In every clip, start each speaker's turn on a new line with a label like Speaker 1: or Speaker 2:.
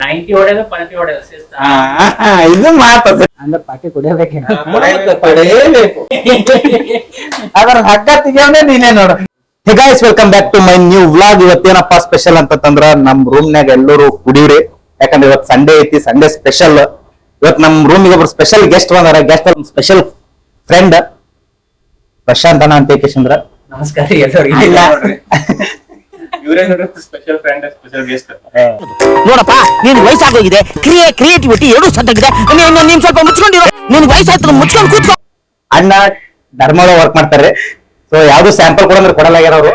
Speaker 1: 90 ಹೊಡೆದು ಪನತಿ ಹೊಡೆದು ಶಿಸ್ತ.
Speaker 2: ಇದು ಮಾತದ
Speaker 3: ಅಂದ್ರೆ ಪಾಟಿ ಕುಡಿಯಬೇಕು
Speaker 2: ಅದರ ಹಗ್ಗ ತೆಗಿಯೋದೇ ನೀನೇ ನೋಡು. Hey guys, welcome back to my new vlog. ಇವತ್ತೇನಪ್ಪಾ ಸ್ಪೆಷಲ್ ಅಂತಂದ್ರ ನಮ್ ರೂಮ್ನಾಗ ಎಲ್ಲರೂ ಕುಡಿವ್ರಿ. ಯಾಕಂದ್ರೆ ಇವತ್ತು ಸಂಡೇ ಐತಿ, ಸಂಡೇ ಸ್ಪೆಷಲ್. ಇವತ್ ನಮ್ ರೂಮಿಗೆ ಒಬ್ರು ಸ್ಪೆಷಲ್ ಗೆಸ್ಟ್ ಬಂದಾರ. ಗೆಸ್ಟ್ ಸ್ಪೆಷಲ್ ಫ್ರೆಂಡ್ ಪ್ರಶಾಂತ್ ಅಣ್ಣ ಅಂತ ಕೇಶಂದ್ರ.
Speaker 1: ನಮಸ್ಕಾರ ಎಲ್ಲರಿಗೂ.
Speaker 4: ಇವರೇ ಸ್ಪೆಷಲ್ ಫ್ರೆಂಡ್ ಸ್ಪೆಷಲ್ ಗೆಸ್ಟ್.
Speaker 3: ನೋಡಪ್ಪ, ನಿನ್ ವಯಸ್ಸಾಗೋಗಿದೆ, ಕ್ರಿಯೇಟಿವಿಟಿ ಎರಡು ಸದ್ದಾಗಿದೆ. ನೀನ್ ಸ್ವಲ್ಪ ಮುಚ್ಕೊಂಡಿರೋ, ನಿನ್ ವಯಸ್ಸಾಯ್ತು, ಮುಚ್ಕೊಂಡು ಕೂತ್ಕೊ.
Speaker 2: ಅಣ್ಣ ಧರ್ಮಳ ವರ್ಕ್ ಮಾಡ್ತಾರೆ. ಸೊ ಯಾವ್ದು ಸ್ಯಾಂಪಲ್ ಕೊಡಂದ್ರೆ ಕೊಡಲಾಗ್ಯಾರ ಅವರು.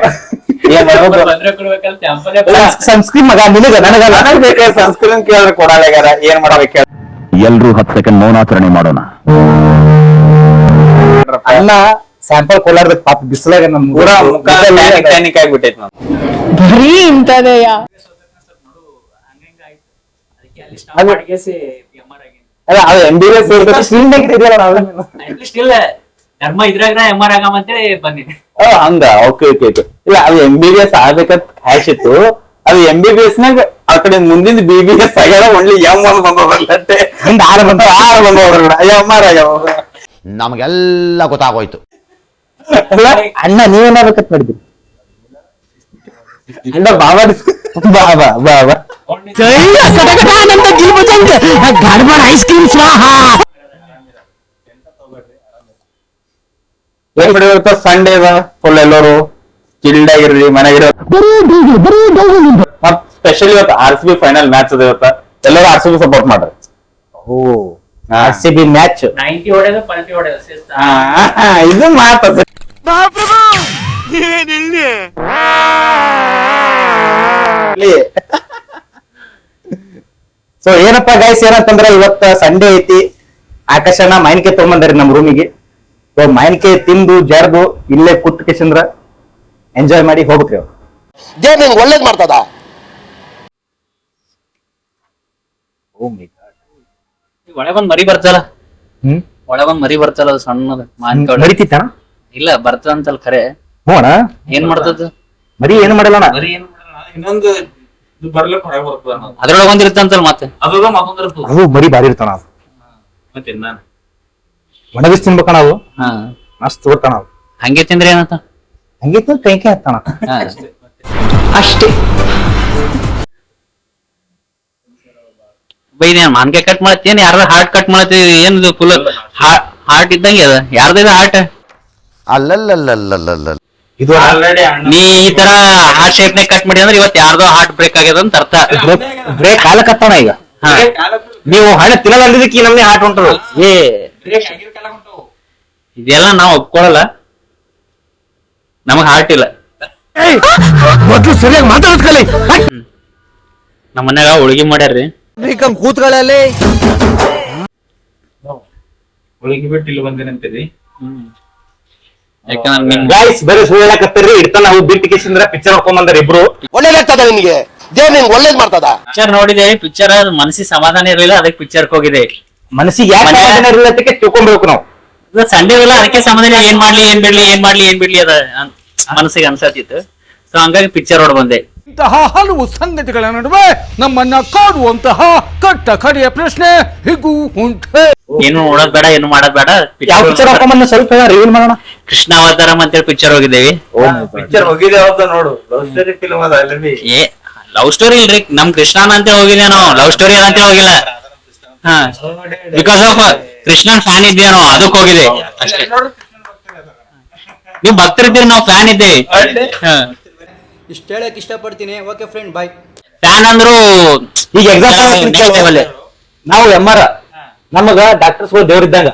Speaker 1: ಬಂದ್ರೆ ಕೊಡ್ಬೇಕಂತ ಸ್ಯಾಂಪಲ್
Speaker 2: ಸನ್ಸ್ಕ್ರೀನ್ ಮಗ ನಿನಗ ನನಗ್ ಬೇಕಾದ್ರೆ ಸನ್ಸ್ಕ್ರೀನ್ ಕೇಳಿದ್ರೆ ಕೊಡಲಾಗ್ಯಾರ. ಏನ್ ಮಾಡ್ಬೇಕು?
Speaker 5: ಎಲ್ರೂ 10 ಸೆಕೆಂಡ್ ಮೌನಾಚರಣೆ ಮಾಡೋಣ.
Speaker 2: ಅಣ್ಣ ಸ್ಯಾಂಪಲ್ ಕೊಡಲಾರ್ದ ಪಾಪ ಬಿಸಿಲಾಗ ನಮ್
Speaker 4: ಪೂರಾ ಮುಖ ಟ್ಯಾನಿಕ್ ಆಗ್ಬಿಟ್ಟೈತಿ ನಾವು.
Speaker 3: ಬರೀ ಇಂತದೆಯಾ?
Speaker 1: ಅದಕ್ಕೆ ಅಲ್ಲಿ ಸ್ಟಾಪ್ ಮಾಡಿಗೆಸಿ MR ಆಗಿ
Speaker 2: ಅಲ್ಲ ಅದು MBBS ಇದೆಯಲ್ಲ ನಾವು.
Speaker 1: ಅಟ್ಲೀಸ್ಟ್ ಇಲ್ಲ ಧರ್ಮ ಇದ್ರಾಗ MR ಆಗಮ ಅಂತೇಳಿ ಬಂದಿನಿ.
Speaker 2: ಹಂಗ ಓಕೆ ಓಕೆ ಓಕೆ. ಇಲ್ಲ ಅದು MBBS ಆಗ್ಬೇಕಂತ ಹ್ಯಾಶ್ ಇತ್ತು. ಅದು MBBS ನಾಗ ಆ ಕಡೆ ಮುಂದಿನ BBS ಆಗ್ಯಾರ. ಒಳ್ಳೆ M1 ಬಂದೋದಲ್ಲಂತೆ. ಹಿಂದ 6 ಬಂದೋದ್ರಲ್ಲ MR ಆಗ್ಯಾವ.
Speaker 5: ನಮಗೆಲ್ಲ ಗೊತ್ತಾಗೋಯ್ತು.
Speaker 2: ಅಣ್ಣ ನೀವೇನಾಗಬೇಕಂತ ಮಾಡಿದ್ರಿ? ಅಣ್ಣ ಬಾಬಾ ಬಾಬಾ ಬಾಬಾ
Speaker 3: ಗಡ್ಬಡ್ ಐಸ್ ಕ್ರೀಮ್ ಸ್ವಾಹ.
Speaker 2: ಏನ್ ಬಿಡಿ, ಇವತ್ತು ಸಂಡೇ ಅದ, ಫುಲ್ ಎಲ್ಲರೂ ಚಿಲ್ಡ್ ಆಗಿರ್ಲಿ ಮನೆಗಿರೋ. ಸ್ಪೆಷಲಿ ಇವತ್ತು RCB ಫೈನಲ್ ಮ್ಯಾಚ್ ಅದ. ಇವತ್ತ ಎಲ್ಲರೂ RCB ಸಪೋರ್ಟ್ ಮಾಡ್ರಿ. ಓ RCB ಮ್ಯಾಚ್
Speaker 1: 90 ಹೊಡೆದು ಪನತಿ ಹೊಡೆದು ಶಿಸ್ತ.
Speaker 2: ಇದು ಮಾತದ. ಸೊ ಏನಪ್ಪಾ ಗೈಸ್, ಏನಂತಂದ್ರ ಇವತ್ತ ಸಂಡೇ ಐತಿ. ಆಕಾಶನ ಮಾವಿನಕಾಯಿ ತಗೊಂಬಂದ್ರಿ ನಮ್ ರೂಮಿಗೆ. ಸೊ ಮಾವಿನಕಾಯಿ ತಿಂದು ಜರ್ದು ಇಲ್ಲೇ ಕುತ್ ಕೇಶಂದ್ರ ಎಂಜಾಯ್ ಮಾಡಿ ಹೋಗ್ಬೇಕ್ರಿ. ಅವ್ರು
Speaker 5: ದೇವ್ರು ನಿನ್ಗೆ ಒಳ್ಳೇದ್ ಮಾಡ್ತದ.
Speaker 1: ಒಳಗೊಂದ್ ಮರಿ ಬರ್ತಲ್ಲ, ಒಳಗೊಂದ್ ಮರಿ ಬರ್ತಲ್ಲ, ಅದು ಸಣ್ಣದ ಮಾನ್ಕಾಳು
Speaker 2: ಮರಿತಿತ್ತ
Speaker 1: ಇಲ್ಲ ಬರ್ತದಂತಲ್ ಖರೆ.
Speaker 2: ಹೋಣ
Speaker 1: ಏನ್ ಮಾಡ್ತದ
Speaker 2: ಮರಿ ಏನು ಮಾಡಲ್ಲ
Speaker 1: ಮರಿ ಏನ್
Speaker 4: ಇನ್ನೊಂದು ಇದು ಬರ್ಲಿಕ್ಕೆ ಹೊರಗೆ ಬರ್ತದ ಅನ್ನೋದು.
Speaker 1: ಅದ್ರೊಳಗ ಒಂದಿರ್ತಂತಲ್ ಮತ್ತೆ
Speaker 4: ಅದು ಮತ್ತೊಂದಿರ್ತದ.
Speaker 2: ಅದು ಮರಿ ಬಾರಿ ಇರ್ತಾನ.
Speaker 4: ಮತ್ತೆ ನಾನು
Speaker 2: ಒಣಗಿಸ್ ತಿನ್ಬೇಕಣ. ಅವು
Speaker 1: ಹಾ
Speaker 2: ಮಸ್ತ್ ಬರ್ತಾನ. ಅವು
Speaker 1: ಹಂಗೆ ತಿಂದ್ರೆ ಏನಂತ
Speaker 2: ಹಂಗಿತ್ತು ಕೈ ಹತ್ತಾನ
Speaker 1: ಅಷ್ಟೇ. ಬೈದ ಮಾನ್ಕಾಯಿ ಕಟ್ ಮಾಡತ್ತೇನ್ ಯಾರ ಹಾರ್ಟ್ ಕಟ್ ಮಾಡತ್ತೀವಿ? ಏನ್ ಫುಲ್ ಹಾರ್ಟ್ ಇದ್ದಂಗೆ ಅದ. ಯಾರ್ದಿದೆ ಹಾರ್ಟ್?
Speaker 5: ಅಲ್ಲಲ್ಲಲ್ಲಲ್ಲಲ್ಲ.
Speaker 2: ಇದು
Speaker 4: ಆಲ್ರೆಡಿ ಅಣ್ಣ
Speaker 1: ನೀ ಈ ತರ ಹಾರ್ಟ್ ಶೇಪ್ ನಾಗ ಕಟ್ ಮಾಡಿ ಅಂದ್ರೆ ಇವತ್ತು ಯಾರ್ದೋ ಹಾರ್ಟ್ ಬ್ರೇಕ್ ಆಗ್ಯದ ಅಂತ ಅರ್ಥ.
Speaker 2: ಬ್ರೇಕ್ ಕಾಲಕತ್ತಾನ ಈಗ.
Speaker 1: ಹಾ.
Speaker 2: ನೀವು ಹಣ್ಣು ತಿನ್ನೋದಕ್ಕೆ ನಮ್ಗೆ ಹಾಟ್ ಉಂಟು. ಏ
Speaker 1: ಇದೆಲ್ಲ ನಾವ್ ಒಪ್ಕೊಳಲ್ಲ, ನಮಗ್ ಹಾರ್ಟ್ ಇಲ್ಲ.
Speaker 5: ಮೊದ್ಲು ಸರಿಯಾಗಿ ಮಾತಾಡ್ಕಲಿ.
Speaker 1: ನಮ್ಮ ಮನ್ಯಾಗ ಹೋಳಿಗೆ ಮಾಡ್ಯಾರ್ರಿ.
Speaker 3: ಕೂತ್ಗಳಲ್ಲಿ
Speaker 4: ಒಳಗೆ ಬಿಟ್ಟು ಇಲ್ಲಿ ಬಂದೇನಂತೀರಿ.
Speaker 1: ಯಾಕಂದ್ರೆ ನಿಮ್
Speaker 2: ಗಾಯ್ಸ್ ಬರೀ ಸುಳ್ಳು ಹೇಳಕತ್ತೀರಿ. ಇಡ್ತಾನ ನಾವು ಬಿಟ್ಟು ಕೇಸಿಂದ್ರ ಪಿಕ್ಚರ್ ಹಾಕೊಂಡ್ ಬಂದಾರ ಇಬ್ರು.
Speaker 5: ಒಳ್ಳೇದಾಗ್ತದ ನಿನ್ಗೆ, ದೇವ್ರು ನಿನ್ಗೆ ಒಳ್ಳೇದ್ ಮಾಡ್ತದ.
Speaker 1: ಪಿಕ್ಚರ್ ನೋಡಿದೆ. ಪಿಕ್ಚರ್ ಮನಸ್ಸಿಗೆ ಸಮಾಧಾನ ಇರಲಿಲ್ಲ, ಅದಕ್ಕೆ ಪಿಕ್ಚರ್ಗೆ ಹೋಗಿದೆ.
Speaker 2: ಮನಸ್ಸಿಗೆ ಯಾಕೆ ಸಮಾಧಾನ ಇರಲಿಕ್ಕೆ ತಿಳ್ಕೊಂಡ್ಬೇಕು ನಾವು.
Speaker 1: ಸಂಡೇ ಇಲ್ಲ, ಅದಕ್ಕೆ ಸಮಾಧಾನ ಏನ್ ಮಾಡ್ಲಿ ಏನ್ ಬಿಡ್ಲಿ ಏನ್ ಮಾಡ್ಲಿ ಏನ್ ಬಿಡ್ಲಿ ಅದ ಮನಸ್ಸಿಗೆ ಅನ್ಸತ್ತಿತ್ತು. ಸೊ ಹಂಗಾಗಿ ಪಿಕ್ಚರ್ ನೋಡ್ ಬಂದೆ.
Speaker 6: ಇಂತಹ ಹಲವು ಸಂಗತಿಗಳ ನಡುವೆ ನಮ್ಮನ್ನ ಕಾಡುವಂತಹ ಕಟ್ಟ ಕಡೆಯ ಪ್ರಶ್ನೆ ಹೀಗೂ ಉಂಟೆ.
Speaker 1: ಏನು ನೋಡೋದ್ ಬೇಡ, ಏನು ಮಾಡೋದ್ ಬೇಡ.
Speaker 2: ಯಾವ ಪಿಕ್ಚರ್ ಹಾಕೊಂಡ್ ಬಂದ ಸ್ವಲ್ಪ ರಿವೀಲ್ ಮಾಡೋಣ.
Speaker 1: ಕೃಷ್ಣ ಅವತಾರಂ ಅಂತೇಳಿ ಪಿಕ್ಚರ್ ಹೋಗಿದ್ದೇವಿ.
Speaker 4: ಪಿಕ್ಚರ್ ಹೋಗಿದೆ ಯಾವ್ದು ನೋಡು. ಲವ್ ಸ್ಟೋರಿ ಫಿಲ್ಮ್ ಅದ ಅಲ್ಲಿ.
Speaker 1: ಏ ಲವ್ ಸ್ಟೋರಿ ಇಲ್ರಿ, ನಮ್ ಕೃಷ್ಣನ ಅಂತ ಹೋಗಿದ್ದೆ ನಾವು. ಲವ್ ಸ್ಟೋರಿ ಅಂತ ಹೋಗಿಲ್ಲ. ಹಾ, ಬಿಕಾಸ್ ಆಫ್ ಕೃಷ್ಣನ್ ಫ್ಯಾನ್ ಇದ್ದೆ ನಾವು, ಅದಕ್ಕೆ ಹೋಗಿದೆ ಅಷ್ಟೇ. ನೀವು ಭಕ್ತರಿದ್ದೀರಿ, ನಾವು ಫ್ಯಾನ್ ಇದ್ದೇವೆ.
Speaker 3: ಇಷ್ಟ ಹೇಳಕ್ ಇಷ್ಟಪಡ್ತೀನಿ. ಓಕೆ ಫ್ರೆಂಡ್, ಬಾಯ್.
Speaker 1: ಫ್ಯಾನ್ ಅಂದ್ರು
Speaker 2: ಈಗ ಎಕ್ಸಾಂಪಲ್ ನಾವು MR ನಮಗ ಡಾಕ್ಟರ್ಸ್ ಗಳು ದೇವ್ರಿದ್ದಂಗ.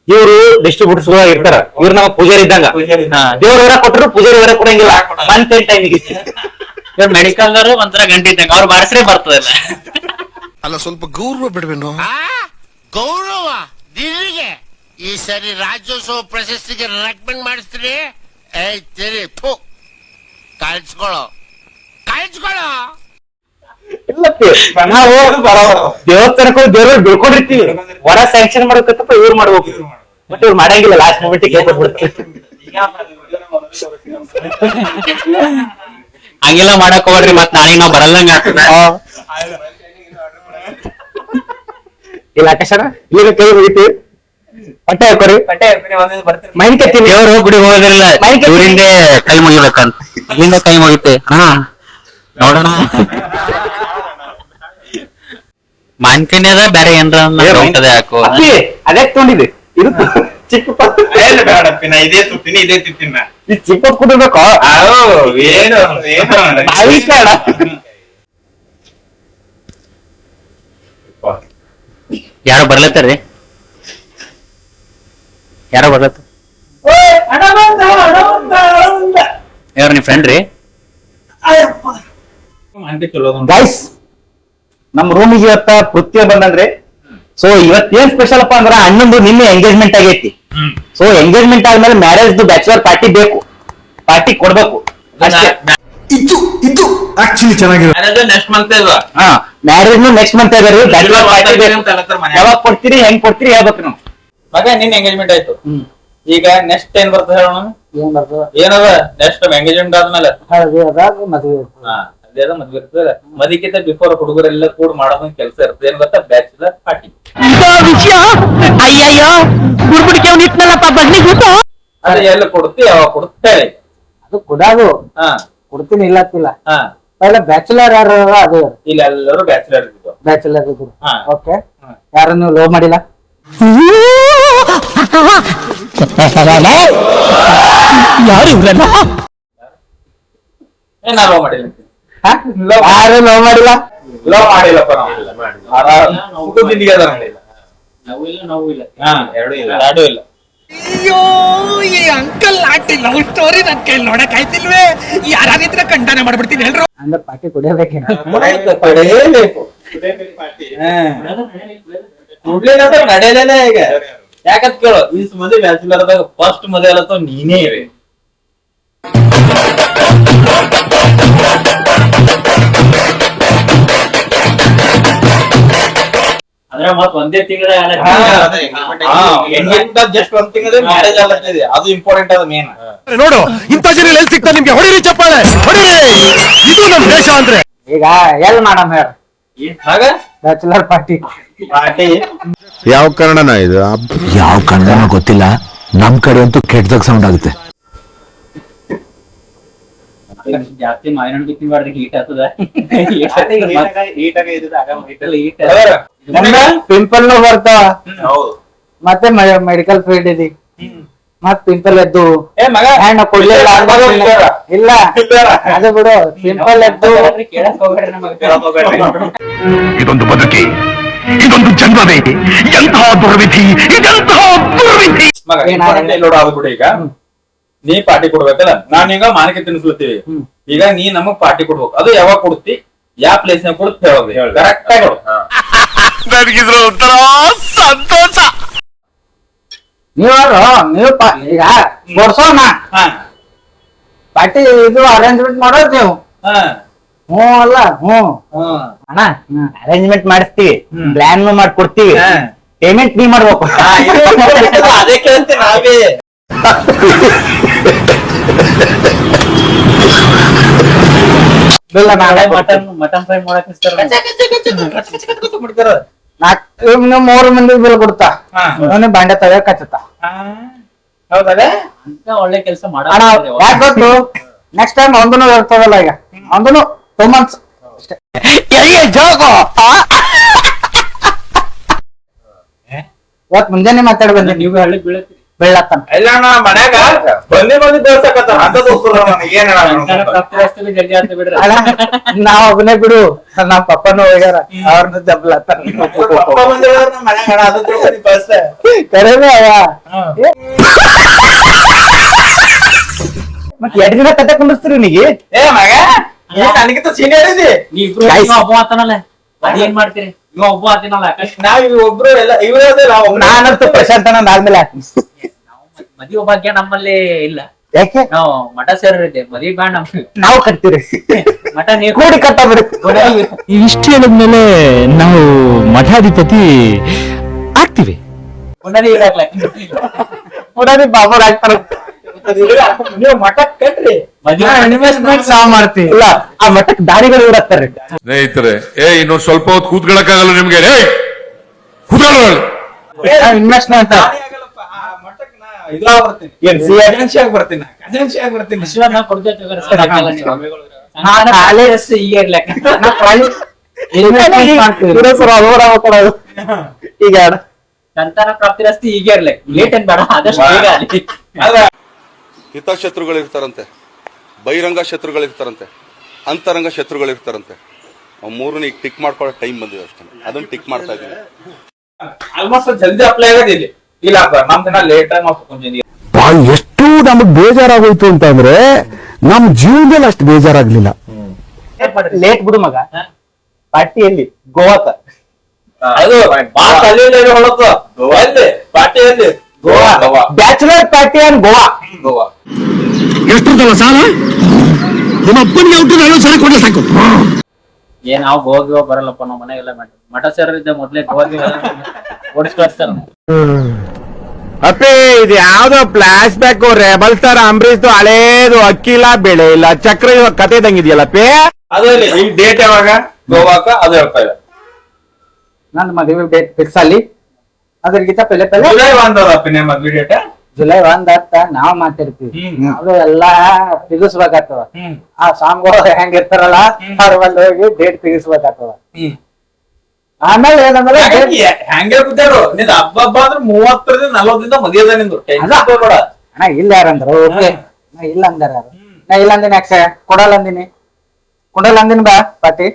Speaker 2: ಇವ್ರು ಡಿಸ್ಟ್ರಿಬ್ಯೂಟರ್ಸ್ ಗಳು ಇರ್ತಾರ. ಇವ್ರು ನಮ್ಮ ಪೂಜಾರಿ ಇದ್ದಂಗ. ದೇವ್ರ ಹೊರ ಕೊಟ್ಟರು ಪೂಜಾರಿ ಹೊರ ಕೊಡಂಗಿಲ್ಲ. ಮಂತ್ ಎಂಡ್ ಟೈಮಿಗೆ
Speaker 1: ಇವ್ರು ಮೆಡಿಕಲ್ ಒಂಥರ ಗಂಟೆ ಇದ್ದಂಗ, ಅವ್ರು ಬಾರಿಸ್ರೆ ಬರ್ತದಲ್ಲ.
Speaker 5: ಅಲ್ಲ ಸ್ವಲ್ಪ ಗೌರವ ಬಿಡ್ವೇನು?
Speaker 7: ಗೌರವ ದಿಲ್ಲಿಗೆ ಈ ಸರಿ ರಾಜ್ಯೋತ್ಸವ ಪ್ರಶಸ್ತಿಗೆ ರೆಕಮೆಂಡ್ ಮಾಡಿಸ್ತೀನಿ. ಏಯ್ ತೆರಿ ಥು ಕಾಯಿಸ್ಕೊಳ್ಳೋ.
Speaker 2: ನಾವು ದೇವಸ್ಥಾನಕ್ಕೂ ದೇವ್ರ ಬೀಳ್ಕೊಂಡಿರ್ತೀವಿ. ಹೊರ ಸ್ಯಾಂಕ್ಷನ್ ಮಾಡ್ಬೇಕಂತಪ್ಪ ಇವ್ರು ಮಾಡ್ಬೇಕು. ಬಟ್ ಇವ್ರು ಮಾಡಂಗಿಲ್ಲ. ಲಾಸ್ಟ್ ಮೂಮೆಂಟ್ ಕೇಳ್ಕೊಟ್ಬಿಡ್ತೀವಿ.
Speaker 1: ಹಂಗೆಲ್ಲ ಮಾಡಕ್ ಹೋಗ್ರಿ, ಮತ್ ನಾಳೆ ನಾವ್ ಬರಲ್ಲಂಗ ಆಗ್ತದ.
Speaker 2: ಇಲ್ಲ ಆಕಾಶನ ಈಗ ಕೈ ಮುಗಿತಿ ಪಟ್ಟೆ ಹಾಕೋರಿ ಮೈನ್ ಕತ್ತೀನಿ
Speaker 1: ದೇವ್ರು ಗುಡಿ ಹೋಗೋದಿಲ್ಲ ಇವರಿಂದ ಕೈ ಮುಗಿಬೇಕಂತ ಇಲ್ಲಿಂದ ಕೈ ಮುಗಿತೆ ನೋಡೋಣ ಮಾನ್ಕಂಡಿ ಅದ ಬೇರೆ ಏನ್ರ ಹೋಗ್ತದೆ ಯಾಕೋ
Speaker 2: ಅದೇ ತಗೊಂಡಿದೆ ಇದು ಚಿಕ್ಕ
Speaker 4: ಬೇಡಪ್ಪಿ ನಾ ಇದೇ ತುತ್ತೀನಿ ಇದೇ ತಿಂತೀನಿ ನಾ
Speaker 2: ಈ ಚಿಕ್ಕ ಕುಡಿಬೇಕು
Speaker 4: ಏನು
Speaker 1: ಯಾರು ಬರ್ಲತ್ತಾರ್ರಿ ಯಾರೋ ಬರ್ಲತ್ತ ಯಾರು ನಿಮ್ ಫ್ರೆಂಡ್ ರೀ
Speaker 2: ಗೈಸ್ ನಮ್ ರೂಮಿಗೆ ಇವತ್ತ ಪೃಥ್ವಿ ಬಂದಂದ್ರೆ ಸೊ ಇವತ್ತೇನ್ ಸ್ಪೆಷಲ್ ಅಪ್ಪ ಅಂದ್ರ ಅಣ್ಣಂದು ನಿನ್ನೆ ಎಂಗೇಜ್ಮೆಂಟ್ ಆಗೈತಿ ಸೊ ಎಂಗೇಜ್ಮೆಂಟ್ ಆದ್ಮೇಲೆ ಮ್ಯಾರೇಜ್ ಬ್ಯಾಚುಲರ್ ಪಾರ್ಟಿ ಬೇಕು ಪಾರ್ಟಿ ಕೊಡ್ಬೇಕು ಅಷ್ಟೇ
Speaker 6: ಇದು ಆಕ್ಚುಲಿ ಚೆನ್ನಾಗಿದೆ
Speaker 4: ನೆಕ್ಸ್ಟ್ ಮಂತ್ ಇಲ್ವಾ
Speaker 2: ಹಾ ಮ್ಯಾರೇಜ್ ನೆಕ್ಸ್ಟ್ ಮಂತ್ ಅದ ರೀ ಬ್ಯಾಚುಲರ್ ಪಾರ್ಟಿ ಯಾವಾಗ ಕೊಡ್ತೀರಿ ಹೆಂಗ್ ಕೊಡ್ತೀರಿ ಹೇಳ್ಬೇಕು ನಾವು
Speaker 4: ಮಗ ನಿನ್ ಎಂಗೇಜ್ಮೆಂಟ್ ಆಯ್ತು ಈಗ ನೆಕ್ಸ್ಟ್ ಏನ್ ಬರ್ತದೆ ಹೇಳೋಣ ಏನದ ನೆಕ್ಸ್ಟ್ ಎಂಗೇಜ್ಮೆಂಟ್ ಆದ್ಮೇಲೆ ಅದೇ ಮದ್ವೆ ಇರ್ತದೆ ಮದಿಕ್ಕಿಂತ ಬಿಫೋರ್ ಹುಡುಗರೆಲ್ಲ ಕೂಡ ಮಾಡೋದ್ ಕೆಲಸ ಇರ್ತದೆ ಏನ್ ಗೊತ್ತಾ ಬ್ಯಾಚುಲರ್ ಪಾರ್ಟಿ
Speaker 3: ವಿಷಯ ಅಯ್ಯಯ್ಯೋ ಗುಡ್ಬಿಡಿಕೆ ಇಟ್ನಲ್ಲಪ್ಪ ಬನ್ನಿ ಗೊತ್ತು
Speaker 4: ಅದೇ ಎಲ್ಲ ಕೊಡ್ತಿ ಯಾವಾಗ ಕೊಡ್ತೇವೆ
Speaker 2: ಅದು ಕೊಡೋದು
Speaker 4: ಹಾ
Speaker 2: ಕೊಡ್ತೀನಿ ಇಲ್ಲತ್ತಿಲ್ಲ
Speaker 4: ಹಾ
Speaker 2: ಪೈಲ ಬ್ಯಾಚುಲರ್ ಯಾರು ಅದು
Speaker 4: ಇಲ್ಲ ಎಲ್ಲರೂ ಬ್ಯಾಚುಲರ್ ಇರ್ತಿದ್ವು
Speaker 2: ಬ್ಯಾಚುಲರ್ ಇದ್ರು
Speaker 4: ಹಾ.
Speaker 2: ಓಕೆ ಯಾರನ್ನು ಲವ್ ಮಾಡಿಲ್ಲ
Speaker 3: ಯಾರು ಇವ್ರಲ್ಲ
Speaker 4: ನಾ ಲವ್ ಮಾಡಿಲ್ಲ
Speaker 2: ಯಾರು ಲವ್ ಮಾಡಿಲ್ಲ
Speaker 4: ಲವ್ ಮಾಡಿಲ್ಲಪ್ಪ ನಾವು ಸುಖದಿಂದಿಗೆ ಅದ ಮಾಡಿಲ್ಲ ಹಾ ಎರಡೂ ಇಲ್ಲ
Speaker 3: ಅಯ್ಯೋ ಈ ಅಂಕಲ್ ಆಂಟಿ ಲವ್ ಸ್ಟೋರಿ ನನ್ ಕೈ ನೋಡಕ್ ಆಯ್ತಿಲ್ವೇ ಯಾರಾದಿದ್ರೆ ಕಂಡನೆ ಮಾಡ್ಬಿಡ್ತೀನಿ ಎಲ್ರು
Speaker 2: ಅಂದ್ರೆ ಪಾರ್ಟಿ ಕುಡಿಯಬೇಕೇನ
Speaker 4: ಪಡೆಯಲೇಬೇಕು ಕುಡ್ಲಿಲ್ಲ ನಡೆಯಲೇನೆ ಈಗ ಯಾಕಂತ ಕೇಳು ಈ ಮದುವೆ ಬ್ಯಾಚುಲರ್ದಾಗ ಫಸ್ಟ್ ಮದುವೆ ಅಲ್ಲತ್ತೋ ನೀನೇ ಇವೆ ಅಂದ್ರೆ ಮತ್ ಒಂದೇ ತಿಂಗಳ ಜಸ್ಟ್ ಒಂದ್ ತಿಂಗಳ ಮ್ಯಾರೇಜ್ ಆಗತ್ತಿದೆ ಅದು ಇಂಪಾರ್ಟೆಂಟ್ ಅದ ಮೇನ್
Speaker 5: ನೋಡು ಇಂಥ ಜನ ಎಲ್ಲಿ ಸಿಗ್ತಾರೆ ನಿಮ್ಗೆ ಹೊಡಿರಿ ಚಪ್ಪಾಳೆ ಹೊಡಿರಿ ಇದು ನಮ್ ದೇಶ ಅಂದ್ರೆ
Speaker 2: ಈಗ ಎಲ್ ಮಾಡಮ್ ಹೇಳ
Speaker 4: ಆಗ
Speaker 2: ಬ್ಯಾಚುಲರ್ ಪಾರ್ಟಿ
Speaker 4: ಪಾರ್ಟಿ
Speaker 5: ಯಾವ ಕಾರಣನ ಇದು
Speaker 8: ಯಾವ ಕನ್ನಡನೋ ಗೊತ್ತಿಲ್ಲ ನಮ್ ಕಡೆ ಅಂತೂ ಕೆಟ್ಟದಾಗ ಸೌಂಡ್ ಆಗುತ್ತೆ
Speaker 1: ಜಾಸ್ತಿ ಮಾವಿನ ಬಿತ್ತಿ ಮಾಡ್ರಿ ಹೀಟ್ ಆಗ್ತದ
Speaker 2: ಪಿಂಪಲ್ ಬರ್ತಾವ
Speaker 4: ಹೌದು
Speaker 2: ಮತ್ತೆ ಮೆಡಿಕಲ್ ಫೀಲ್ಡ್ ಇದೆ ಮತ್ ಪಿಂಪಲ್ ಎದ್ದು
Speaker 4: ಏ ಮಗ
Speaker 2: ಹ್ಯಾಂಡ್ ಕೊಡ್ಲಿಲ್ಲ ಅಂದಾಗ ಇಲ್ಲ ಅದು ಬಿಡು ಪಿಂಪಲ್ ಎದ್ದು
Speaker 1: ಕೇಳಕ್ ಹೋಗ್ಬೇಡ್ರಿ ನಮಗ
Speaker 5: ಇದೊಂದು ಬದುಕಿ ಇದೊಂದು ಜನ್ಮವೇ ಎಂತಹ ದುರ್ವಿಧಿ ಇದೆಂತಹ ದುರ್ವಿಧಿ
Speaker 4: ಮಗ ನೋಡು ಅದು ಬಿಡು ಈಗ ನೀ ಪಾರ್ಟಿ ಕೊಡ್ಬೇಕಲ್ಲ ನಾನ್ ಈಗ ಮಾನಕ್ಕೆ ತಿನ್ಸ್ಲತ್ತೀವಿ ಈಗ ನೀ ನಮಗ್ ಪಾರ್ಟಿ ಕೊಡ್ಬೇಕು ಅದು ಯಾವಾಗ ಕೊಡ್ತಿ ಯಾವ ಪ್ಲೇಸ್ ನಾಗ ಕೊಡುತ್ತ ಹೇಳೋದು ಕರೆಕ್ಟ್ ಆಗಿ ಹೇಳು
Speaker 5: ನನಗಿದ್ರ ಒಂಥರ ಸಂತೋಷ
Speaker 2: ನೀವು ಈಗ ಕೊಡ್ಸೋಣ
Speaker 4: ಹಾ
Speaker 2: ಪಾರ್ಟಿ ಇದು ಅರೇಂಜ್ಮೆಂಟ್ ಮಾಡೋದು ನೀವು
Speaker 4: ಹಾ
Speaker 2: ಹ್ಞೂ ಅಲ್ಲ ಹ್ಞೂ
Speaker 4: ಹಾ
Speaker 2: ಅಣ್ಣ ಅರೇಂಜ್ಮೆಂಟ್ ಮಾಡಿಸ್ತೀವಿ ಪ್ಲಾನ್ ಮಾಡ್ಕೊಡ್ತೀವಿ
Speaker 4: ಹಾ.
Speaker 2: ಪೇಮೆಂಟ್ ನೀ ಮಾಡ್ಬೇಕು
Speaker 4: ಅದೇ ಕೇಳ್ತೀನಿ ನಾವೇ
Speaker 2: ಬಿಲ್ಲ ನಾಳೆ
Speaker 1: ಮಟನ್ ಫ್ರೈ ಮಾಡಕ್
Speaker 2: ಮೂರು ಮಂದಿ ಬಿಲ್ ಕೊಡ್ತಾ
Speaker 4: ಹಾ.
Speaker 2: ಅವನೇ ಬಾಂಡೆ ತಗ ಕಚ್ಚುತ್ತ
Speaker 4: ಹೌದಲ್ಲ
Speaker 1: ಅಂತ ಒಳ್ಳೆ ಕೆಲಸ ಮಾಡ
Speaker 2: ಅಣ್ಣ ಯಾಕೆ ಗೊತ್ತು ನೆಕ್ಸ್ಟ್ ಟೈಮ್ ಒಂದನು ಇರ್ತದಲ್ಲ ಈಗ ಒಂದನು 2 months ಅಷ್ಟೇ ಇವತ್ ಮುಂಜಾನೆ ಮಾತಾಡಿ ಬಂದೆ
Speaker 1: ನೀವು ಹಳ್ಳಿ ಬೀಳತ್ತೀರಿ
Speaker 2: ಬೆಳ್ಳತ್ತನ
Speaker 4: ಇಲ್ಲ ಅಣ್ಣ ಮನ್ಯಾಗ ಬಂದಿ ತೋರ್ಸಕತ್ತ ಅಂತ ದೋಸ್ತರು ನನಗೆ ಏನ್
Speaker 1: ಜಲ್ದಿ ಆಗ್ತದೆ ಬಿಡ್ರಿ
Speaker 2: ಅಣ್ಣ ನಾವ್ ಒಬ್ಬನೇ ಬಿಡು ನಮ್ಮ ಪಪ್ಪನು ಹೋಗ್ಯಾರ ಅವ್ರನ್ನ ಜಬ್ಲತ್ತಾನ
Speaker 4: ಪಪ್ಪ ಬಂದಿರೋದ್ರ ನಮ್ಮ ಮನ್ಯಾಗ ಅಣ್ಣ ಅದು ತಿಳ್ಕೊಂಡಿ ಫಸ್ಟ್
Speaker 2: ಕರೆನೇ ಅವ ಮತ್ 2 ದಿನ ಕತೆ ಕುಂಡಿಸ್ತೀರಿ ನೀಗೆ
Speaker 4: ಏ ಮಗ ನೀ ನನಗಿಂತ ಸೀನಿಯರ್ ಇದೆ
Speaker 1: ನೀವಿಬ್ರು
Speaker 2: Guys.
Speaker 1: ಒಬ್ಬ ಆತನಲ್ಲ ಏನ್ ಮಾಡ್ತೀರಿ ಇವ ಒಬ್ಬ ಆತನಲ್ಲ ಆಕಾಶ್
Speaker 4: ನಾವ್ ಇವ್ ಒಬ್ರು ಎಲ್ಲ ಇವರೇ ನಾವು
Speaker 2: ನಾನಂತೂ ಪ್ರಶಾಂತ್ ಅಣ್ಣ ಆದ್ಮೇಲೆ
Speaker 1: ಮದುವೆ ಭಾಗ್ಯ ನಮ್ಮಲ್ಲಿ ಇಲ್ಲ
Speaker 2: ಯಾಕೆ
Speaker 1: ನಾವು ಮಠ ಸೇರಿದ್ದೆ ಮದುವೆ ಬ್ಯಾಂಡ್ ನಮ್ಗೆ
Speaker 2: ನಾವು ಕಟ್ತೀರಿ
Speaker 1: ಮಠ ನೀವು
Speaker 2: ಕೂಡಿ ಕಟ್ಟ ಬಿಡು
Speaker 8: ಇಷ್ಟು ಹೇಳಿದ್ಮೇಲೆ ನಾವು ಮಠಾಧಿಪತಿ ಆಗ್ತೀವಿ
Speaker 1: ಪುನರಿ ಇರಾಕ್ಲ
Speaker 2: ಪುನಃ ಬಾಬರ್ ಆಗ್ತಾರ
Speaker 4: ನೀವು ಮಠ ಕಟ್ರಿ
Speaker 2: ಇನ್ವೆಸ್ಟ್ಮೆಂಟ್ ಸಾವ್ ಮಾಡ್ತೀವಿ ಇಲ್ಲ ಆ ಮಠಕ್ಕೆ ದಾರಿಗಳು ಇರತ್ತಾರೆ
Speaker 5: ಸ್ನೇಹಿತರೆ ಇನ್ನೊಂದ್ ಸ್ವಲ್ಪ ಹೊತ್ತು ಕೂತ್ಕೊಳ್ಳಕ್ಕಾಗಲ್ಲ ನಿಮ್ಗೆ
Speaker 2: ಇನ್ವೆಸ್ಟ್ಮೆಂಟ್ ಈಗ
Speaker 1: ಸಂತಾನ ಪ್ರಾಪ್ತಿ ರಸ್ತೆ ಹೀಗೆ ಇರ್ಲಿಕ್ಕೆ ಲೇಟ್ ಏನ್ ಬೇಡ ಆದಷ್ಟು ಬೇಗ ಅಲ್ಲಿ.
Speaker 9: ಹಿತಶತ್ರುಗಳಿರ್ತಾರಂತೆ, ಬಹಿರಂಗ ಶತ್ರುಗಳಿರ್ತಾರಂತೆ, ಅಂತರಂಗ ಶತ್ರುಗಳಿರ್ತಾರಂತೆ. ಮೂರನ್ನ ಈಗ ಟಿಕ್ ಮಾಡ್ಕೊಳ್ಳೋ ಟೈಮ್ ಬಂದಿದೆ ಅಷ್ಟೇ. ಅದನ್ನ ಟಿಕ್ ಮಾಡ್ತಾ ಇದ್ದೀನಿ.
Speaker 4: ಆಲ್ಮೋಸ್ಟ್ ಜಲ್ದಿ ಅಪ್ಲೈ ಆಗೋದಿಲ್ಲ ಇಲ್ಲ ನಮ್ ದಿನ ಲೇಟ್ ಆಗಿ ಮಾಡ್ಕೊಂತೀನಿ.
Speaker 8: ಎಷ್ಟು ನಮಗ್ ಬೇಜಾರಾಗೋಯ್ತು ಅಂತಂದ್ರೆ ನಮ್ ಜೀವನದಲ್ಲಿ ಅಷ್ಟು ಬೇಜಾರಾಗ್ಲಿಲ್ಲ.
Speaker 2: ಲೇಟ್ ಬಿಡು ಮಗ ಪಾರ್ಟಿಯಲ್ಲಿ ಗೋವಾಕ
Speaker 4: ಅದು ಅಲ್ಲಿ ಹೊಳತು ಎಲ್ಲಿ ಪಾರ್ಟಿ ಎಲ್ಲಿ Goa
Speaker 2: bachelor party and Goa
Speaker 4: Goa
Speaker 8: ಎಷ್ಟು ಸಾಲ ನಿಮ್ಮ ಅಪ್ಪನಿಗೆ ಔಟ್ ಸರಿ ಕೊಡ್ಲಿ ಸಾಕು.
Speaker 1: ಏನ್ ನಾವು ಗೋವಾ ಬರಲ್ಲಪ್ಪ ನಾವ್ ಮನೆಗೆಲ್ಲ ಮಠ ಸೇರಿದ್ದೆ ಮೊದ್ಲೇ ಗೋವಾ ಓಡಿಸ್ಕೊಳ್ತಾರ.
Speaker 5: ಅಪ್ಪಿ ಇದು ಯಾವ್ದೋ flash back rebel star Ambareesh ಹಳೇದು ಅಕ್ಕಿಲ್ಲ ಬೆಳೆ ಇಲ್ಲ ಚಕ್ರ ಕತೆ ಇದಂಗಿದೆಯಲ್ಲಪ್ಪಿ.
Speaker 4: ಅದು ಈ ಡೇಟ್ ಯಾವಾಗ ಗೋವಾಕ ಅದು ಹೇಳ್ತಾ ಇದೆ.
Speaker 2: ನನ್ನ ಮದುವೆ ಡೇಟ್ ಫಿಕ್ಸ್ ಅಲ್ಲಿ ಅದ್ರಗಿಂತ ಪೆಲೆ
Speaker 4: ಜುಲೈ 1 ಅಪ್ಪಿನ ಮದ್ವೆ ಡೇಟ್
Speaker 2: ಜುಲೈ 1 ಅಂತ ನಾವ್ ಮಾತಾಡ್ತೀವಿ. ಅದು ಎಲ್ಲಾ ತೆಗಿಸ್ಬೇಕಾಗ್ತವ. ಆ ಸಾಂಗ್ಗಳು ಹೆಂಗಿರ್ತಾರಲ್ಲ ಅವ್ರ ಬಂದ್ ಹೋಗಿ ಡೇಟ್ ತೆಗಿಸ್ಬೇಕಾಗ್ತವ. ಆಮೇಲೆ ಏನಂದ್ರೆ
Speaker 4: ಹೆಂಗೆ ಕೂತಾರು ನಿಂದ ಹಬ್ಬ ಅಂದ್ರೆ 30 40 ಮದುವೆ ನಿಂದು
Speaker 2: ಅಣ್ಣ ಇಲ್ಲ ಯಾರಂದ್ರು ಓಕೆ ನಾ ಇಲ್ಲ ಅಂದಾರ ಯಾರು ನಾ ಇಲ್ಲ ಅಂದಿನಿ ಯಾಕೆ ಕೊಡಲ್ಲ ಅಂದಿನಿ ಬಾ ಪಾರ್ಟಿ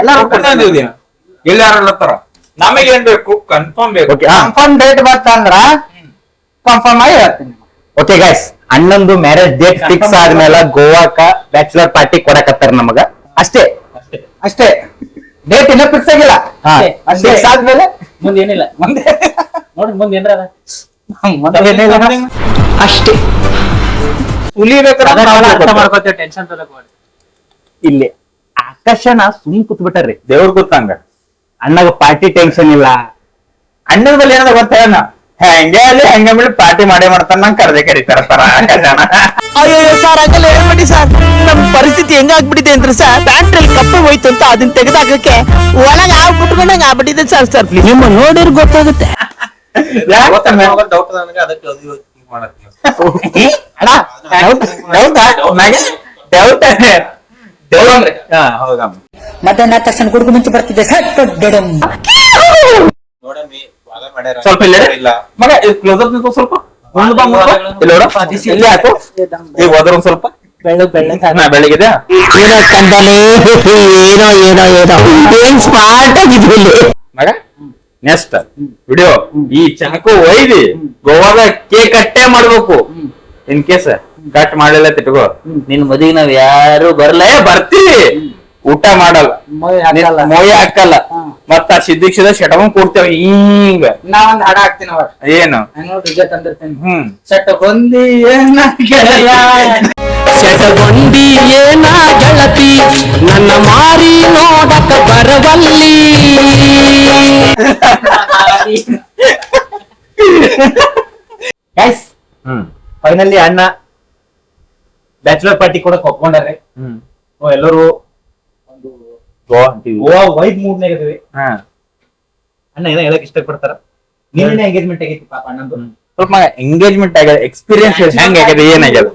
Speaker 2: ಎಲ್ಲಾರು
Speaker 4: ಇಲ್ಲ ಯಾರಲ್ಲತ್ತಾರ ನಮಗೆ ಏನ್ ಬೇಕು ಕನ್ಫರ್ಮ್ ಬೇಕು.
Speaker 2: ಕನ್ಫರ್ಮ್ ಡೇಟ್ ಬರ್ತಂದ್ರ ಕನ್ಫರ್ಮ್ ಆಗಿ ಹೇಳ್ತೀನಿ. ಓಕೆ ಗೈಸ್ ಅಣ್ಣಂದು ಮ್ಯಾರೇಜ್ ಡೇಟ್ ಫಿಕ್ಸ್ ಆದ್ಮೇಲೆ ಗೋವಾಕ ಬ್ಯಾಚುಲರ್ ಪಾರ್ಟಿ ಕೊಡಕತ್ತಾರ ನಮಗ ಅಷ್ಟೇ ಡೇಟ್ ಇನ್ನೂ ಫಿಕ್ಸ್ ಆಗಿಲ್ಲ. ಫಿಕ್ಸ್ ಆದ್ಮೇಲೆ
Speaker 1: ಮುಂದೇನಿಲ್ಲ
Speaker 2: ಮುಂದೆ
Speaker 1: ನೋಡ್ರಿ ಮುಂದೆ ಏನ್ರ ಅದ
Speaker 2: ಅಷ್ಟೇ
Speaker 1: ಮಾಡ್ಕೋತೀವಿ ಟೆನ್ಷನ್ ತಗೋಕ್
Speaker 2: ಇಲ್ಲಿ ಆಕರ್ಷಣ ಸುಮ್ ಕೂತ್ಬಿಟ್ಟಾರ್ರಿ ದೇವ್ರ ಗೊತ್ತಂಗ ಅಣ್ಣಗ ಪಾರ್ಟಿ ಟೆನ್ಷನ್ ಇಲ್ಲ. ಅಣ್ಣನ ಬಲ್ಲಿ ಏನದ ಗೊತ್ತೇನ ಹೆಂಗೆ ಅಲ್ಲಿ ಹೆಂಗ ಬಿಡಿ ಪಾರ್ಟಿ ಮಾಡೇ ಮಾಡ್ತಾನ ನಂಗೆ ಕರೀತಾರ ಆಕರ್ಷಣ.
Speaker 3: ಅಯ್ಯೋ ಸರ್ ಹಂಗಲ್ಲ ಹೇಳ್ಬೇಡಿ ಸರ್. ನಮ್ ಪರಿಸ್ಥಿತಿ ಹೆಂಗಾಗ್ಬಿಟ್ಟಿದೆ ಅಂದ್ರೆ ಸರ್ ಬ್ಯಾಟ್ರಿ ಕಪ್ಪು ಹೋಯ್ತು ಅಂತ ಅದನ್ನ ತೆಗೆದಾಕಕ್ಕೆ ಒಳಗ ಆಗ್ಬಿಟ್ಕೊಂಡಂಗ ಆಗ್ಬಿಟ್ಟಿದೆ ಸರ್. ಸರ್ ನಿಮ್ಮ ನೋಡಿರ್ ಗೊತ್ತಾಗುತ್ತೆ. ಮಧ್ಯಾಹ್ನ ತಕ್ಷಣ ಗುಡುಗು ಮುಂಚೆ ಬರ್ತಿದ್ದೆ ಸರ್.
Speaker 2: ಸ್ವಲ್ಪ ಇಲ್ಲ ಮಗ ಕ್ಲೋಸ್ ಅಪ್ ಸ್ವಲ್ಪ ಇಲ್ಲಿ ಹಾಕು ಈಗ ಹೋದ್ರ ಒಂದ್ ಸ್ವಲ್ಪ ಬೆಳಗಿದೆ
Speaker 3: ಏನೋ ಕಂಡಲೇ ಏನೋ ಏನೋ ಏನೋ ಏನ್ ಸ್ಮಾರ್ಟ್ ಆಗಿದ್ವಿ
Speaker 2: ಮಗ ನೆಕ್ಸ್ಟ್ ವಿಡಿಯೋ ಈ ಚಾಕು ಒಯ್ದಿ ಗೋವಾದ ಕೇಕ್ ಕಟ್ಟೆ ಮಾಡ್ಬೇಕು. ಇನ್ ಕೇಸ್ ಕಟ್ ಮಾಡಿಲ್ಲ ತಿಟ್ಕೋ ನಿನ್ ಮದುವೆ ನಾವ್ ಯಾರು ಬರ್ತೀವಿ ಊಟ ಮಾಡಲ್ಲ ಮೊಯ್ ಹಾಕಲ್ಲ ಮತ್ತ ಸಿದ್ದಿಕ್ಷದ ಶಟಕೊಂಡ್ ಕೊಡ್ತೇವ ಹಿಂಗ ನಾವೊಂದ್ ಹಾಡ ಹಾಕ್ತೀನಿ ಏನು ತಂದಿರ್ತೀನಿ ಶಟಗೊಂದಿ
Speaker 3: ಶಟಗೊಂಡಿ ಏನ ಗೆಳತಿ ನನ್ನ ಮಾರಿ ನೋಡಕ ಬರವಲ್ಲಿ.
Speaker 2: ಗೈಸ್ ಫೈನಲಿ ಅಣ್ಣ ಬ್ಯಾಚುಲರ್ ಪಾರ್ಟಿ ಕೂಡ ಒಪ್ಕೊಂಡಾರೆ. ಎಲ್ಲರೂ ಒಂದು ಗೋವಾ ವೈಬ್ ಮೂಡ್ನಾಗ ಇದೀವಿ. ಅಣ್ಣ ಏನೋ ಹೇಳಕ್ ಇಷ್ಟಪಡ್ತಾರ. ನೀನೇ ಎಂಗೇಜ್ಮೆಂಟ್ ಆಗೈತಿ ಪಾಪ ಅಣ್ಣಂದು ಸ್ವಲ್ಪ ಎಂಗೇಜ್ಮೆಂಟ್ ಆಗ್ಯದ ಎಕ್ಸ್ಪೀರಿಯನ್ಸ್ ಹೆಂಗ್ ಆಗ್ಯದ ಏನಾಗ್ಯದ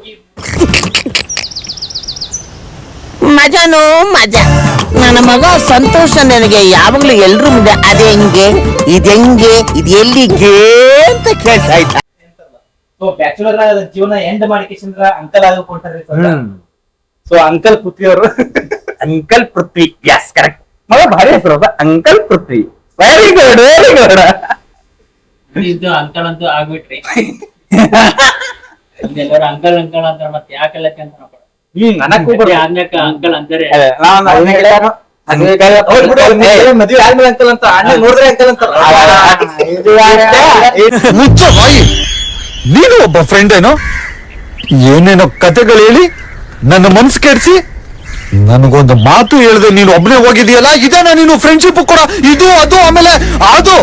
Speaker 3: ಮಜಾನೋ ಮಜಾ. ನನ್ನ ಮಗ ಸಂತೋಷ ನನಗೆ ಯಾವಾಗ್ಲೂ ಎಲ್ರು ಮುಂದೆ ಅದ್ ಹೆಂಗೆ ಇದ್ ಎಲ್ಲಿಗೆ ಅಂತ ಕೇಳ್ತಾ ಇದ್ದ.
Speaker 2: ಸೊ ಬ್ಯಾಚುಲರ್ ಜೀವನ ಎಂಡ್ ಮಾಡಿಕೇಶಂದ್ರ ಅಂಕಲ್ ಆಗಿಕೊಂಡ್ರಿ. ಸೊ ಅಂಕಲ್ ಪೃಥ್ವಿ ಅವರು ಅಂಕಲ್ ಪೃಥ್ವಿ ಯಸ್ ಕರೆಕ್ಟ್ ಮಗ ಭಾರಿ ಹೆಸರು ಅಂಕಲ್ ಪೃಥ್ವಿ. ವೆರಿ ಗುಡ್
Speaker 1: ಇದು ಅಂಕಲ್ ಅಂತೂ ಆಗ್ಬಿಟ್ರಿ. ಎಲ್ಲರೂ ಅಂಕಲ್ ಅಂತ ಮತ್ತೆ ಯಾಕೆಲ್ಲ ಅಂತ ಆದ್ಮ್ಯಾಕ ಅಂಕಲ್ ಅಂತಾರೆ.
Speaker 2: ಮದ್ವೆ ಆದ್ಮೇಲೆ ಅಂಕಲ್ ಅಂತ ಅಣ್ಣ ನೋಡಿದ್ರೆ ಅಂಕಲ್ ಅಂತ
Speaker 8: ಮುಚ್ಚ ಬಾಯಿ. ನೀನು ಒಬ್ಬ ಫ್ರೆಂಡ್ ಏನೋ ಏನೇನೋ ಕತೆಗಳು ಹೇಳಿ ನನ್ನ ಮನ್ಸು ಕೆಡ್ಸಿ ನನಗೊಂದು ಮಾತು ಹೇಳ್ದೆ ನೀನು ಒಬ್ನೇ ಹೋಗಿದೀಯಲ್ಲ ಇದೇನಾ ನೀನು ಫ್ರೆಂಡ್ಶಿಪ್ ಕೂಡ ಇದು ಅದು ಆಮೇಲೆ ಅದು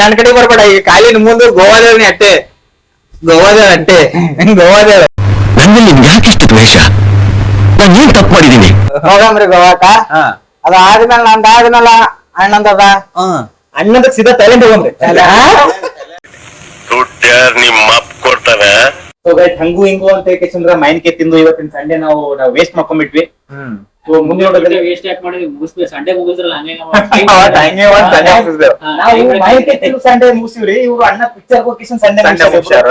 Speaker 2: ನನ್ನ ಕಡೆ ಬರ್ಬೇಡ. ಈ ಕಾಲಿನ ಮುಂದೆ ಗೋವಾದಲ್ಲಿ ಅಟ್ಟೆ ಗೋವಾದ ಅಟ್ಟೆ ಗೋವಾದ
Speaker 5: ನನ್ನಲ್ಲಿ ನಿಮ್ಗೆ ಯಾಕೆ ಇಷ್ಟು ದ್ವೇಷ? ನಾನು ಏನ್ ತಪ್ಪು ಮಾಡಿದ್ದೀನಿ?
Speaker 3: ಹೋಗಮ್ರಿ ಗೋವಾಕ ಅದ ಆದ್ಮೇಲೆ ನಂದ ಆದ್ಮೇಲೆ ಅಣ್ಣಂದದ
Speaker 2: ಅಣ್ಣದ ಸೀದಾ ಥೈಲ್ಯಾಂಡ್ ಹೋಗಮ್ರಿ.
Speaker 7: ದುಡ್ಡು ಯಾರು ನಿಮ್ಮ ಅಪ್ಪ ಕೊಡ್ತಾನೆ?
Speaker 2: ಸೊ ಗೈಸ್ ಹಂಗು ಹಿಂಗು ಅಂತ ಯಾಕೆಂದ್ರೆ ಮೈನ್ಕೆ ತಿಂದು ಇವತ್ತಿನ ಸಂಡೆ ನಾವು ವೇಸ್ಟ್ ಮಾಡ್ಕೊಂಡ್ಬಿಟ್ವಿ. ಸೊ ಮುಂದಿನ ನೋಡೋದ್ರಲ್ಲಿ
Speaker 1: ವೇಸ್ಟ್ ಯಾಕೆ ಮಾಡಿದ್ವಿ ಮುಗಿಸ್ತೀವಿ ಸಂಡೆ ಮುಗಿದ್ರಲ್ಲ ಹಂಗೆ
Speaker 2: ನಾವು ಮೈನ್ಕೆ ತಿಂದು ಸಂಡೆ ಮುಗಿಸಿವ್ರಿ. ಇವ್ರು ಅಣ್ಣ ಪಿಕ್ಚರ್ ಲೊಕೇಶನ್ ಸಂಡೆ ಮುಗಿಸ್ಯಾರ.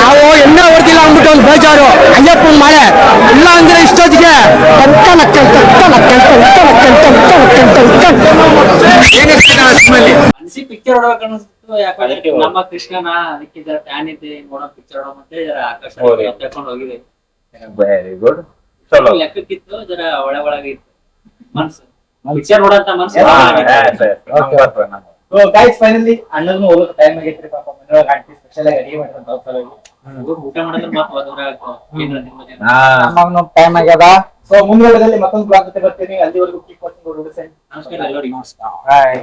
Speaker 3: ನಾವು ಎಣ್ಣೆ ಹೊಡ್ದಿಲ್ಲ ಅಂದ್ಬಿಟ್ಟು ಒಂದು ಬೇಜಾರು ಅಯ್ಯಪ್ಪ ಮಾಡೆ ಇಲ್ಲ ಅಂದ್ರೆ ಇಷ್ಟೊತ್ತಿಗೆ
Speaker 1: ಅನ್ಸಿ ಪಿಕ್ಚರ್ ನೋಡ್ಬೇಕು ಅನಿಸ್ತು. ಯಾಕಂದ್ರೆ ನಮ್ಮ ಕೃಷ್ಣನ ಅದಕ್ಕೆ ಫ್ಯಾನ್ ಇದ್ದೆ ನೋಡೋ ಪಿಕ್ಚರ್ ನೋಡೋ ಮತ್ತೆ ಜರ ಆಕಾಶ ತಕೊಂಡ್ ಹೋಗಿದೆ.
Speaker 4: Very good. ಚಲೋ.
Speaker 1: ಲೆಕ್ಕಕ್ಕಿತ್ತು ಜರ ಒಳಗೆ ಇತ್ತು ಮನ್ಸು ಪಿಕ್ಚರ್ ನೋಡಂತ ಮನ್ಸು.
Speaker 2: ಸೊ ಗೈಸ್ ಫೈನಲಿ ಅಣ್ಣನು ಹೋಗೋ ಟೈಮ್ ಆಗೈತ್ರಿ. ಪಾಪ ಮನೆಯೊಳಗೆ ಆಂಟಿ ಸ್ಪೆಷಲ್ ಆಗಿ ಅಡಿಗೆ ಮಾಡ್ತಾರೆ
Speaker 1: ಊಟ ಮಾಡಿದ್ರೆ ಮಾತ್ರ
Speaker 3: ನಮಗ್ ಟೈಮ್ ಆಗ್ಯದ.
Speaker 2: ಸೊ ಮುಂದಿನ ಮತ್ತೊಂದು ಬ್ಲಾಗ್ ಜೊತೆ ಬರ್ತೀನಿ. ಅಲ್ಲಿವರೆಗೂ ಕೀಪ್ ವಾಚಿಂಗ್.
Speaker 1: ನಮಸ್ಕಾರ ಎಲ್ಲರಿಗೂ.
Speaker 2: ಬಾಯ್.